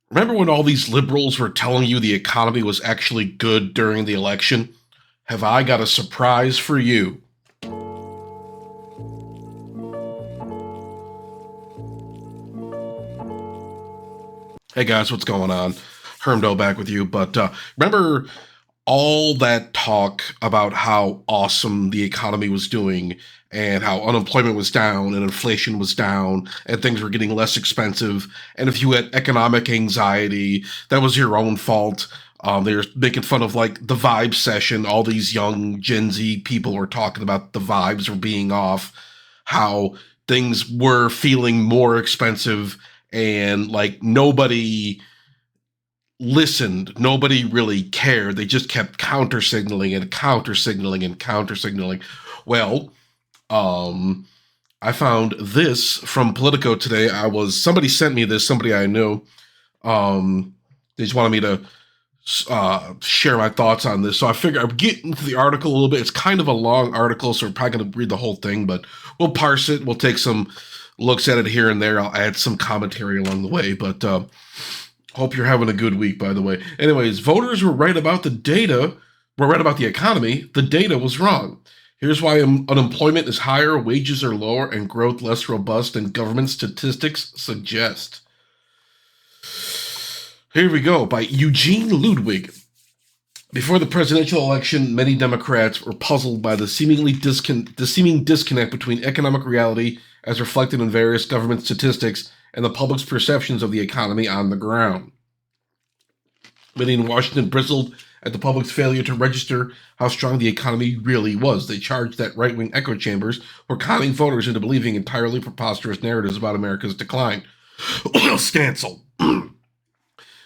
Remember when all these liberals were telling you the economy was actually good during the election? Have I got a surprise for you? Hey guys, what's going on? Hermdo back with you. But remember all that talk about how awesome the economy was doing and how unemployment was down and inflation was down and things were getting less expensive. And if you had economic anxiety, that was your own fault. They were making fun of like the vibe session. All these young Gen Z people were talking about the vibes were being off, how things were feeling more expensive, and like nobody listened. Nobody really cared. They just kept counter signaling and counter signaling and counter signaling. Well, I found this from Politico today. Somebody sent me this, somebody I knew. They just wanted me to share my thoughts on this. So I figured I'd get into the article a little bit. It's kind of a long article, so we're probably going to read the whole thing, but we'll parse it. We'll take some looks at it here and there. I'll add some commentary along the way, but hope you're having a good week, by the way. Anyways, voters were right about the data, were right about the economy. The data was wrong. Here's why unemployment is higher, wages are lower, and growth less robust than government statistics suggest. Here we go, by Eugene Ludwig. Before the presidential election, many Democrats were puzzled by the seeming disconnect between economic reality, as reflected in various government statistics, and the public's perceptions of the economy on the ground. Many in Washington bristled at the public's failure to register how strong the economy really was. They charged that right-wing echo chambers were conning voters into believing entirely preposterous narratives about America's decline. Will Stancil.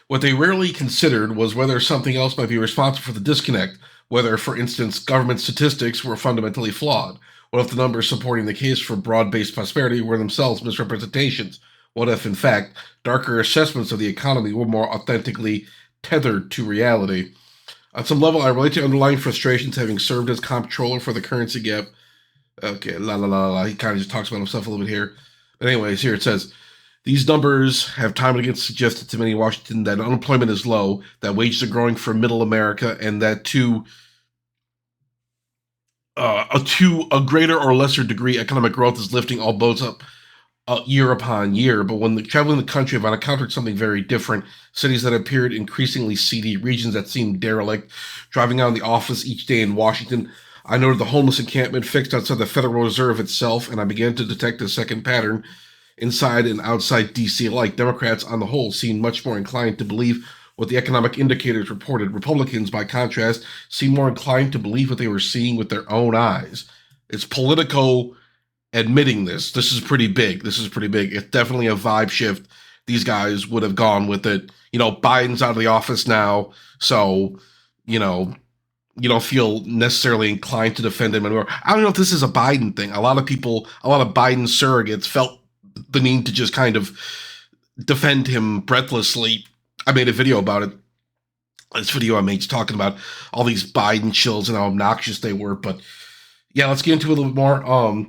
What they rarely considered was whether something else might be responsible for the disconnect, whether, for instance, government statistics were fundamentally flawed. What if the numbers supporting the case for broad-based prosperity were themselves misrepresentations? What if, in fact, darker assessments of the economy were more authentically tethered to reality? On some level, I relate to underlying frustrations having served as comptroller for the currency gap. Okay, la la la la. He kind of just talks about himself a little bit here. But anyways, here it says, these numbers have time and again suggested to many in Washington that unemployment is low, that wages are growing for middle America, and that to a greater or lesser degree, economic growth is lifting all boats up year upon year. But when traveling the country, I've encountered something very different. Cities that appeared increasingly seedy, regions that seemed derelict. Driving out of the office each day in Washington, I noted the homeless encampment fixed outside the Federal Reserve itself, and I began to detect a second pattern. Inside and outside D.C. alike, Democrats on the whole seemed much more inclined to believe what the economic indicators reported. Republicans, by contrast, seemed more inclined to believe what they were seeing with their own eyes. It's Politico admitting this. This is pretty big. This is pretty big. It's definitely a vibe shift. These guys would have gone with it. You know, Biden's out of the office now, so, you know, you don't feel necessarily inclined to defend him anymore. I don't know if this is a Biden thing. A lot of people, a lot of Biden surrogates felt the need to just kind of defend him breathlessly. I made a video about it. This video I made talking about all these Biden chills and how obnoxious they were. But yeah, let's get into it a little bit more.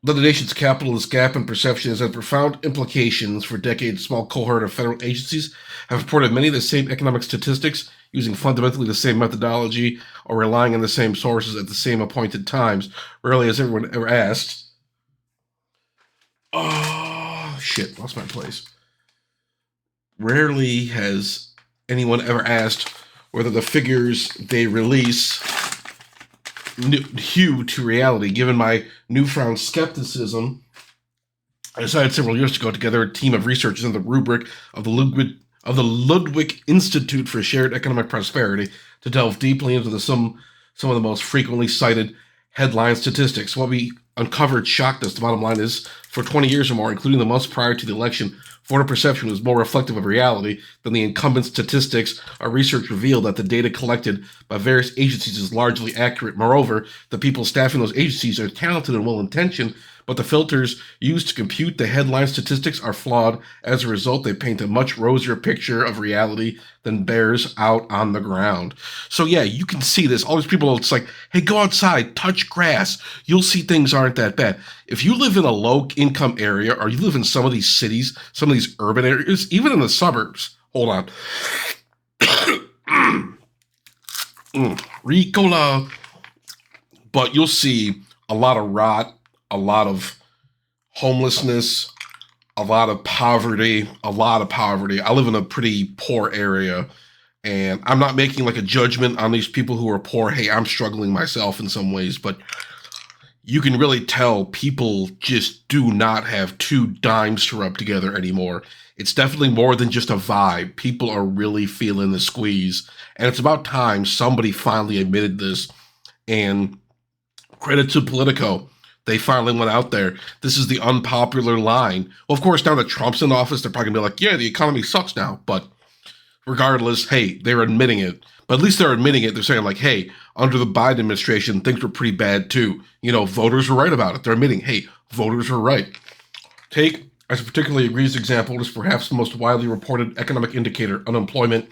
The nation's capital, this gap in perception has had profound implications for decades. A small cohort of federal agencies have reported many of the same economic statistics using fundamentally the same methodology or relying on the same sources at the same appointed times. Rarely has everyone ever asked, oh, shit, lost my place. Rarely has anyone ever asked whether the figures they release hew to reality. Given my newfound skepticism, I decided several years ago to gather a team of researchers in the rubric of the Ludwig Institute for Shared Economic Prosperity to delve deeply into some of the most frequently cited headline statistics. What we uncovered shocked us. The bottom line is, for 20 years or more, including the months prior to the election, voter perception was more reflective of reality than the incumbent statistics. Our research revealed that the data collected by various agencies is largely accurate. Moreover, the people staffing those agencies are talented and well-intentioned, but the filters used to compute the headline statistics are flawed. As a result, they paint a much rosier picture of reality than bears out on the ground. So yeah, you can see this. All these people, it's like, hey, go outside, touch grass. You'll see things aren't that bad. If you live in a low-income area or you live in some of these cities, some of these urban areas, even in the suburbs, Hold on. Ricola. But you'll see a lot of rot, a lot of homelessness, a lot of poverty, a lot of poverty. I live in a pretty poor area, and I'm not making like a judgment on these people who are poor. Hey, I'm struggling myself in some ways, but you can really tell people just do not have two dimes to rub together anymore. It's definitely more than just a vibe. People are really feeling the squeeze. And it's about time somebody finally admitted this. And credit to Politico. They finally went out there. This is the unpopular line. Well, of course, now that Trump's in office, they're probably going to be like, yeah, the economy sucks now. But regardless, hey, they're admitting it. But at least they're admitting it. They're saying, like, hey, under the Biden administration, things were pretty bad too. You know, voters were right about it. They're admitting, hey, voters were right. Take, as a particularly egregious example, is perhaps the most widely reported economic indicator, unemployment.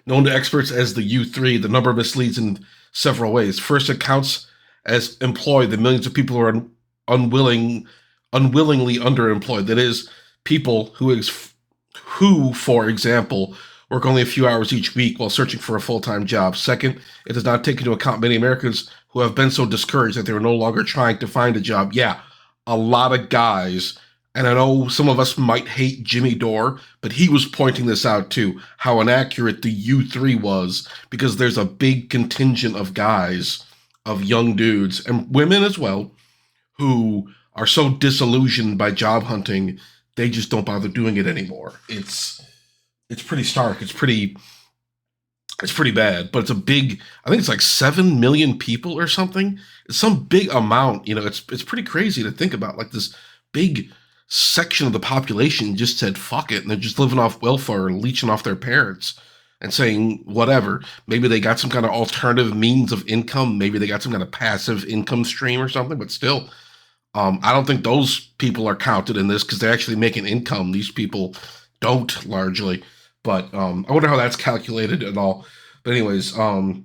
Known to experts as the U3, the number misleads in several ways. First, it counts as employed the millions of people who are unwillingly underemployed. That is, people who, for example, work only a few hours each week while searching for a full-time job. Second, it does not take into account many Americans who have been so discouraged that they are no longer trying to find a job. Yeah, a lot of guys, and I know some of us might hate Jimmy Dore, but he was pointing this out too, how inaccurate the U3 was, because there's a big contingent of guys, of young dudes, and women as well, who are so disillusioned by job hunting, they just don't bother doing it anymore. It's pretty stark. It's pretty bad, but it's a big. I think it's like 7 million people or something. It's some big amount. You know, it's pretty crazy to think about. Like this big section of the population just said fuck it, and they're just living off welfare, leeching off their parents, and saying whatever. Maybe they got some kind of alternative means of income. Maybe they got some kind of passive income stream or something. But still, I don't think those people are counted in this because they're actually making income. These people don't largely. But I wonder how that's calculated and all. But anyways, so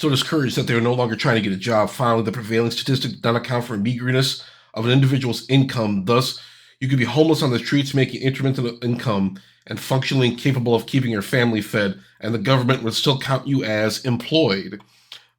discouraged that they're no longer trying to get a job. Finally, the prevailing statistic does not account for meagerness of an individual's income. Thus, you could be homeless on the streets making intermittent income and functionally incapable of keeping your family fed, and the government would still count you as employed.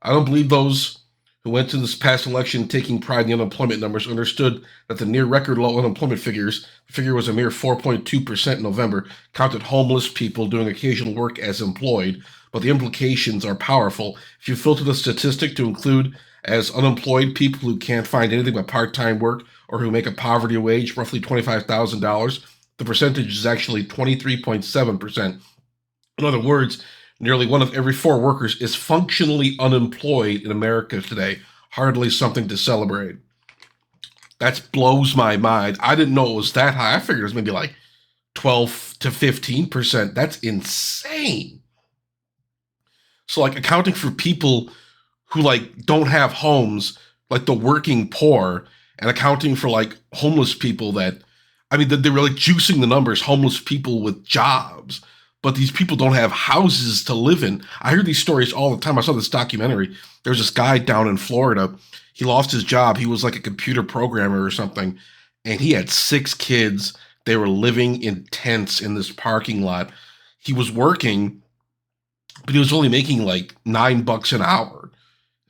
I don't believe those who went to this past election taking pride in the unemployment numbers understood that the near record low unemployment figures, the figure was a mere 4.2% in November, counted homeless people doing occasional work as employed, but the implications are powerful. If you filter the statistic to include as unemployed people who can't find anything but part-time work or who make a poverty wage, roughly $25,000, the percentage is actually 23.7%. In other words, nearly one of every four workers is functionally unemployed in America today. Hardly something to celebrate. That blows my mind. I didn't know it was that high. I figured it was maybe like 12 to 15%. That's insane. So, like, accounting for people who, like, don't have homes, like the working poor, and accounting for, like, homeless people that, I mean, they were, like, juicing the numbers, homeless people with jobs. But these people don't have houses to live in. I hear these stories all the time. I saw this documentary. There was this guy down in Florida. He lost his job. He was like a computer programmer or something. And he had 6 kids. They were living in tents in this parking lot. He was working, but he was only making like $9 an hour.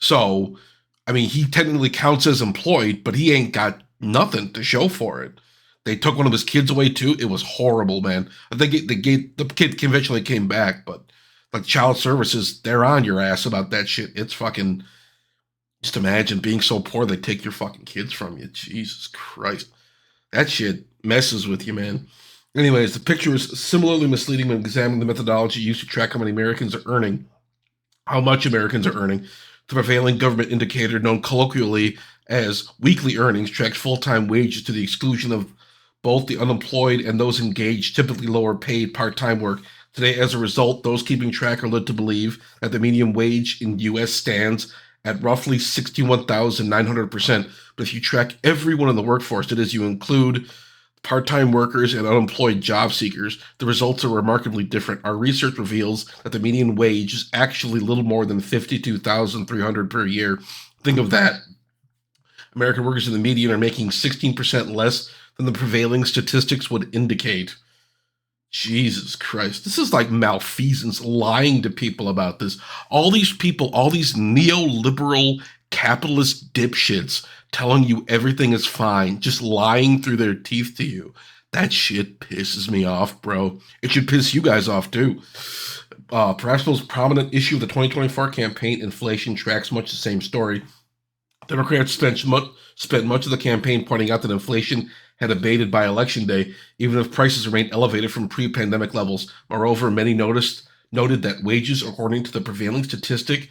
So, I mean, he technically counts as employed, but he ain't got nothing to show for it. They took one of his kids away too. It was horrible, man. The kid eventually came back, but like child services, they're on your ass about that shit. It's fucking. Just imagine being so poor they take your fucking kids from you. Jesus Christ, that shit messes with you, man. Anyways, the picture is similarly misleading when examining the methodology used to track how many Americans are earning, how much Americans are earning. The prevailing government indicator, known colloquially as weekly earnings, tracks full-time wages to the exclusion of both the unemployed and those engaged, typically lower paid part-time work. Today, as a result, those keeping track are led to believe that the median wage in the U.S. stands at roughly 61,900%. But if you track everyone in the workforce, that is, you include part-time workers and unemployed job seekers, the results are remarkably different. Our research reveals that the median wage is actually little more than 52,300 per year. Think of that. American workers in the median are making 16% less than the prevailing statistics would indicate. Jesus Christ. This is like malfeasance, lying to people about this. All these people, all these neoliberal capitalist dipshits telling you everything is fine, just lying through their teeth to you. That shit pisses me off, bro. It should piss you guys off too. Perhaps the most prominent issue of the 2024 campaign, inflation, tracks much the same story. Democrats spent much of the campaign pointing out that inflation had abated by election day, even if prices remained elevated from pre-pandemic levels. Moreover, many noted that wages, according to the prevailing statistic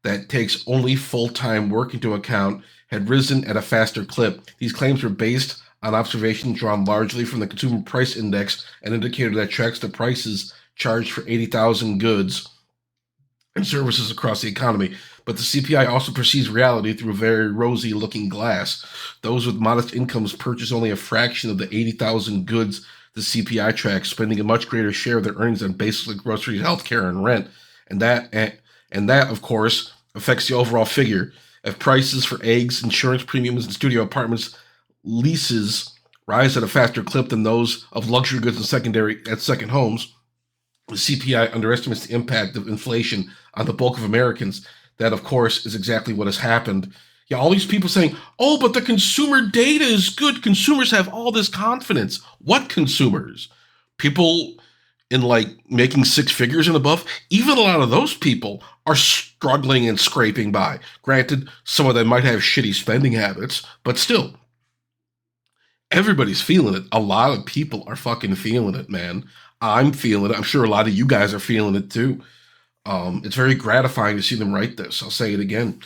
that takes only full-time work into account, had risen at a faster clip. These claims were based on observations drawn largely from the Consumer Price Index, an indicator that tracks the prices charged for 80,000 goods and services across the economy. But the CPI also perceives reality through a very rosy-looking glass. Those with modest incomes purchase only a fraction of the 80,000 goods the CPI tracks, spending a much greater share of their earnings on basics like groceries, healthcare, and rent. And that, of course, affects the overall figure. If prices for eggs, insurance premiums, and studio apartments leases rise at a faster clip than those of luxury goods and second homes, the CPI underestimates the impact of inflation on the bulk of Americans. That, of course, is exactly what has happened. Yeah, all these people saying, oh, but the consumer data is good. Consumers have all this confidence. What consumers? People in like making six figures and above? Even a lot of those people are struggling and scraping by. Granted, some of them might have shitty spending habits, but still, everybody's feeling it. A lot of people are fucking feeling it, man. I'm feeling it. I'm sure a lot of you guys are feeling it too. It's very gratifying to see them write this. I'll say it again.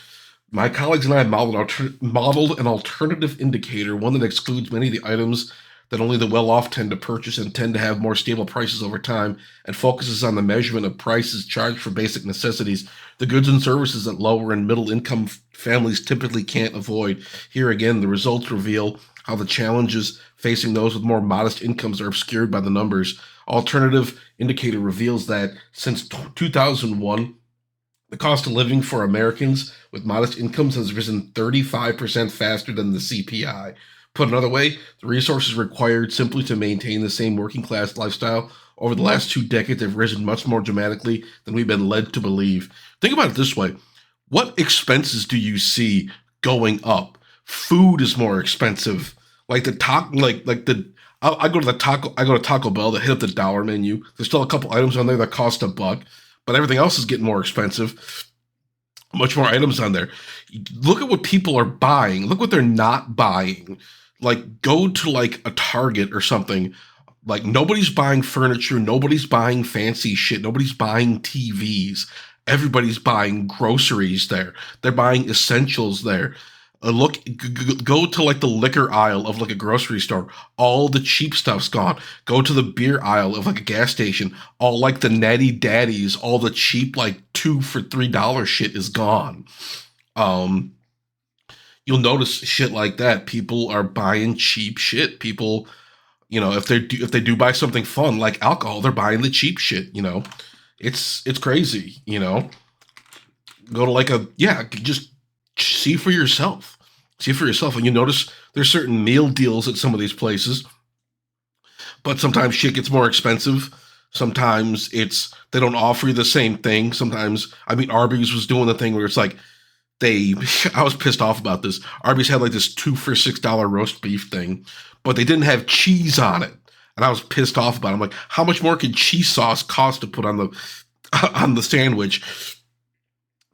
My colleagues and I modeled an alternative indicator, one that excludes many of the items that only the well-off tend to purchase and tend to have more stable prices over time, and focuses on the measurement of prices charged for basic necessities, the goods and services that lower and middle-income families typically can't avoid. Here again, the results reveal how the challenges facing those with more modest incomes are obscured by the numbers. Alternative indicator reveals that since 2001, the cost of living for Americans with modest incomes has risen 35% faster than the CPI. Put another way, the resources required simply to maintain the same working class lifestyle over the last 2 decades have risen much more dramatically than we've been led to believe. Think about it this way. What expenses do you see going up? Food is more expensive. Like the top, like the I go to Taco Bell to hit up the dollar menu. There's still a couple items on there that cost $1, but everything else is getting more expensive. Much more items on there. Look at what people are buying. Look what they're not buying. Like go to like a Target or something. Like nobody's buying furniture. Nobody's buying fancy shit. Nobody's buying TVs. Everybody's buying groceries there. They're buying essentials there. Go to like the liquor aisle of like a grocery store. All the cheap stuff's gone. Go to the beer aisle of like a gas station. All like the natty daddies, all the cheap like $2 for $3 shit is gone. You'll notice shit like that. People are buying cheap shit. People, if they do buy something fun like alcohol, they're buying the cheap shit. It's crazy. Go to like just see for yourself. See for yourself. And you notice there's certain meal deals at some of these places, but sometimes shit gets more expensive. Sometimes they don't offer you the same thing. Sometimes, Arby's was doing the thing where it's like I was pissed off about this. Arby's had like this $2 for $6 roast beef thing, but they didn't have cheese on it. And I was pissed off about it. I'm like, how much more could cheese sauce cost to put on the sandwich?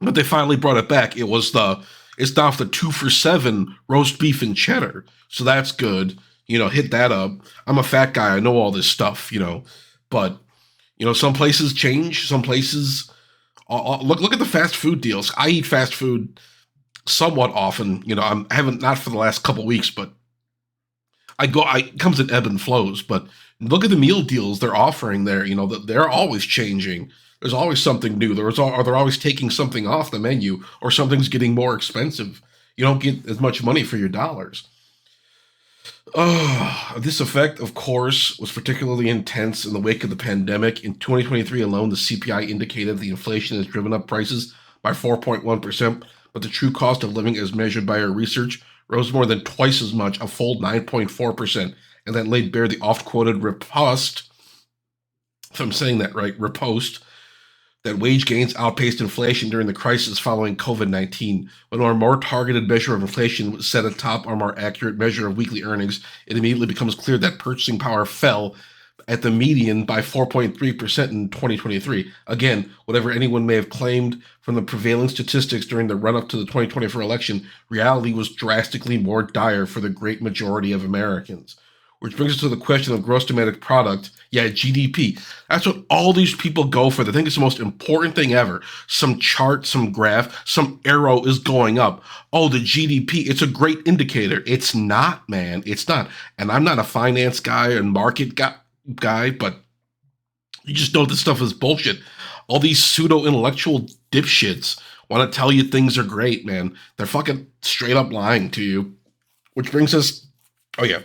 But they finally brought it back. It's now the 2 for $7 roast beef and cheddar. So that's good. Hit that up. I'm a fat guy. I know all this stuff, but some places change. Some places look at the fast food deals. I eat fast food somewhat often. I haven't, not for the last couple weeks, but it comes in ebb and flows, but look at the meal deals they're offering there. They're always changing. There's always something new. They're always taking something off the menu, or something's getting more expensive. You don't get as much money for your dollars. This effect, of course, was particularly intense in the wake of the pandemic. In 2023 alone, the CPI indicated the inflation has driven up prices by 4.1%, but the true cost of living as measured by our research rose more than twice as much, a full 9.4%, and that laid bare the oft-quoted riposte if I'm saying that right, repost that wage gains outpaced inflation during the crisis following COVID-19. When a more targeted measure of inflation was set atop a more accurate measure of weekly earnings, it immediately becomes clear that purchasing power fell at the median by 4.3% in 2023. Again, whatever anyone may have claimed from the prevailing statistics during the run up to the 2024 election, reality was drastically more dire for the great majority of Americans. Which brings us to the question of gross domestic product. Yeah, GDP. That's what all these people go for. They think it's the most important thing ever. Some chart, some graph, some arrow is going up. Oh, the GDP, it's a great indicator. It's not, man. It's not. And I'm not a finance guy and market guy, but you just know this stuff is bullshit. All these pseudo-intellectual dipshits want to tell you things are great, man. They're fucking straight up lying to you. Which brings us, oh yeah,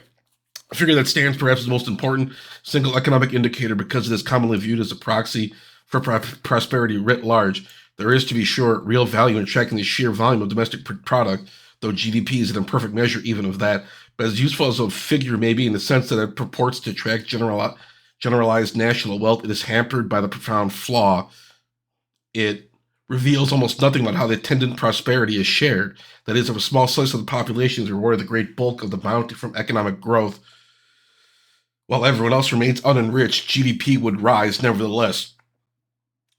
a figure that stands perhaps as the most important single economic indicator because it is commonly viewed as a proxy for prosperity writ large. There is, to be sure, real value in tracking the sheer volume of domestic product, though GDP is an imperfect measure even of that. But as useful as a figure may be in the sense that it purports to track generalized national wealth, it is hampered by the profound flaw. It reveals almost nothing about how the attendant prosperity is shared. That is, if a small slice of the population is rewarded the great bulk of the bounty from economic growth, while everyone else remains unenriched, GDP would rise nevertheless.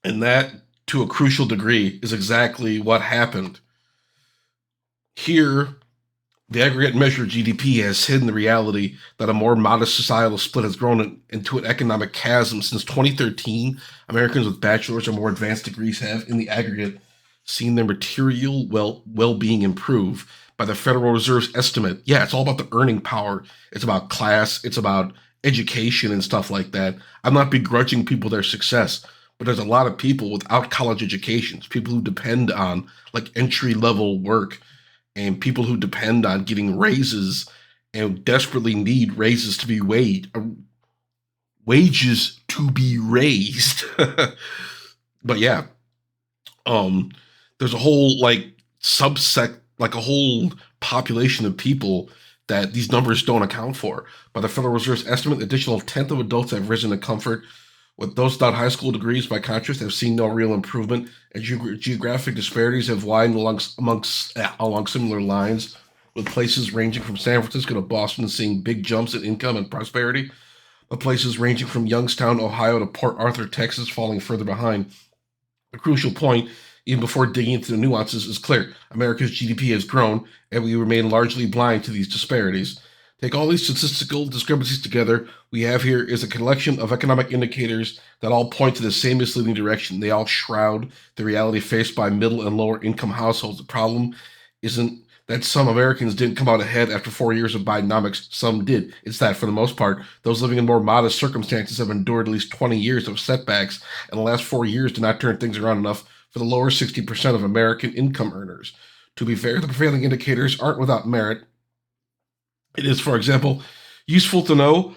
And that, to a crucial degree, is exactly what happened. Here, the aggregate measure of GDP has hidden the reality that a more modest societal split has grown into an economic chasm. Since 2013, Americans with bachelor's or more advanced degrees have, in the aggregate, seen their material well-being improve. By the Federal Reserve's estimate, yeah, it's all about the earning power. It's about class. It's about education and stuff like that. I'm not begrudging people their success, but there's a lot of people without college educations, people who depend on like entry-level work, and people who depend on getting raises and desperately need raises to be wages to be raised. But yeah, there's a whole like subsect, like a whole population of people that these numbers don't account for. By the Federal Reserve's estimate, an additional tenth of adults have risen to comfort. With those without high school degrees, by contrast, have seen no real improvement, and geographic disparities have widened along similar lines, with places ranging from San Francisco to Boston seeing big jumps in income and prosperity, but places ranging from Youngstown, Ohio to Port Arthur, Texas falling further behind. The crucial point, even before digging into the nuances, is clear. America's GDP has grown, and we remain largely blind to these disparities. Take all these statistical discrepancies together, we have here is a collection of economic indicators that all point to the same misleading direction. They all shroud the reality faced by middle and lower income households. The problem isn't that some Americans didn't come out ahead after 4 years of Bidenomics. Some did. It's that, for the most part, those living in more modest circumstances have endured at least 20 years of setbacks, and the last 4 years did not turn things around enough for the lower 60% of American income earners. To be fair, the prevailing indicators aren't without merit. It is, for example, useful to know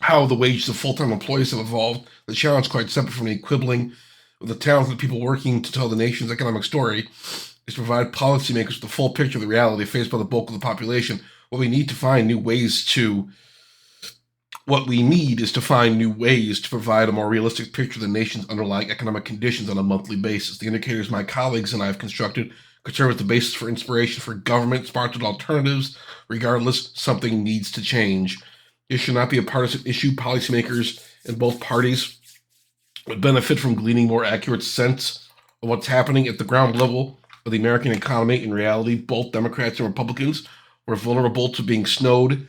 how the wages of full-time employees have evolved. The challenge, quite separate from the quibbling with the talented people working to tell the nation's economic story, is to provide policymakers with the full picture of the reality faced by the bulk of the population. What we need is to find new ways to provide a more realistic picture of the nation's underlying economic conditions on a monthly basis. The indicators my colleagues and I have constructed could serve as the basis for inspiration for government-sponsored alternatives. Regardless, something needs to change. It should not be a partisan issue. Policymakers in both parties would benefit from gleaning more accurate sense of what's happening at the ground level of the American economy. In reality, both Democrats and Republicans were vulnerable to being snowed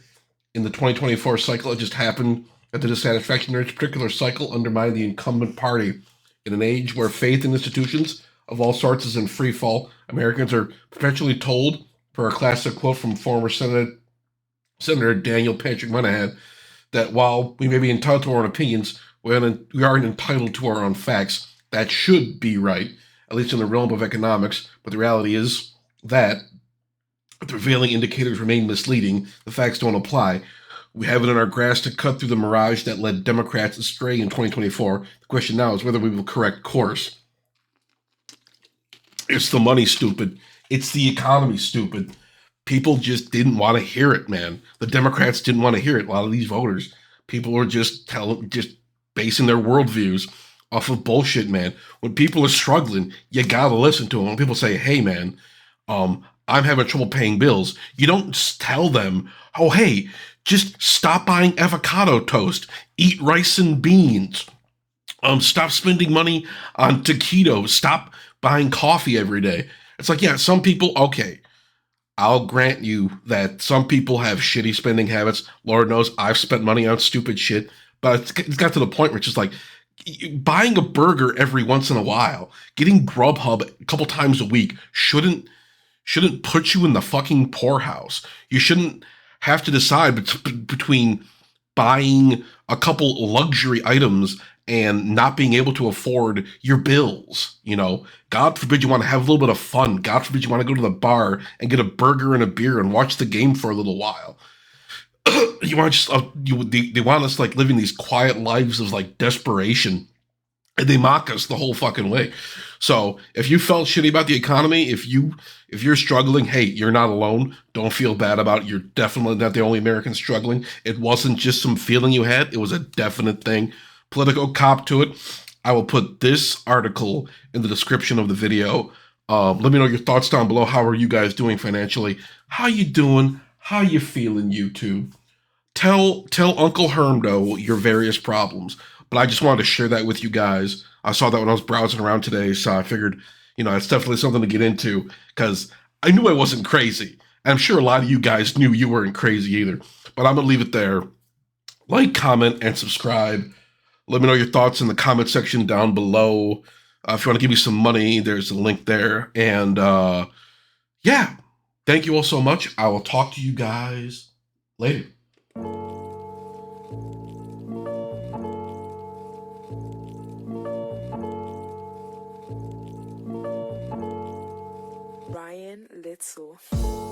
in the 2024 cycle. It just happened that the dissatisfaction in this particular cycle undermined the incumbent party. In an age where faith in institutions of all sorts is in free fall, Americans are perpetually told, per a classic quote from former Senator Daniel Patrick Moynihan, that while we may be entitled to our own opinions, we aren't entitled to our own facts. That should be right, at least in the realm of economics, but the reality is that the prevailing indicators remain misleading. The facts don't apply. We have it in our grasp to cut through the mirage that led Democrats astray in 2024. The question now is whether we will correct course. It's the money, stupid. It's the economy, stupid. people just didn't want to hear it, man. The Democrats didn't want to hear it. A lot of these voters, people were just basing their worldviews off of bullshit, man. When people are struggling, you gotta listen to them. When people say, "Hey, man, I'm having trouble paying bills," you don't tell them, "Oh, hey, just stop buying avocado toast, eat rice and beans, stop spending money on taquitos, stop buying coffee every day." It's like, yeah, some people, okay, I'll grant you that some people have shitty spending habits. Lord knows I've spent money on stupid shit, but it's got to the point where it's just like buying a burger every once in a while, getting Grubhub a couple times a week shouldn't put you in the fucking poorhouse. You shouldn't have to decide between buying a couple luxury items and not being able to afford your bills. You know, God forbid you want to have a little bit of fun. God forbid you want to go to the bar and get a burger and a beer and watch the game for a little while. You want just they want us like living these quiet lives of like desperation, and they mock us the whole fucking way. So if you felt shitty about the economy, if you're struggling, hey, you're not alone. Don't feel bad about it. You're definitely not the only American struggling. It wasn't just some feeling you had. It was a definite thing. Politico cop to it. I will put this article in the description of the video. Let me know your thoughts down below. How are you guys doing financially? How you doing? How you feeling, YouTube? Tell Uncle Hermdo your various problems. But I just wanted to share that with you guys. I saw that when I was browsing around today, so I figured, it's definitely something to get into because I knew I wasn't crazy. And I'm sure a lot of you guys knew you weren't crazy either. But I'm gonna leave it there. Like, comment, and subscribe. Let me know your thoughts in the comment section down below. If you want to give me some money, there's a link there. And yeah, thank you all so much. I will talk to you guys later. Little.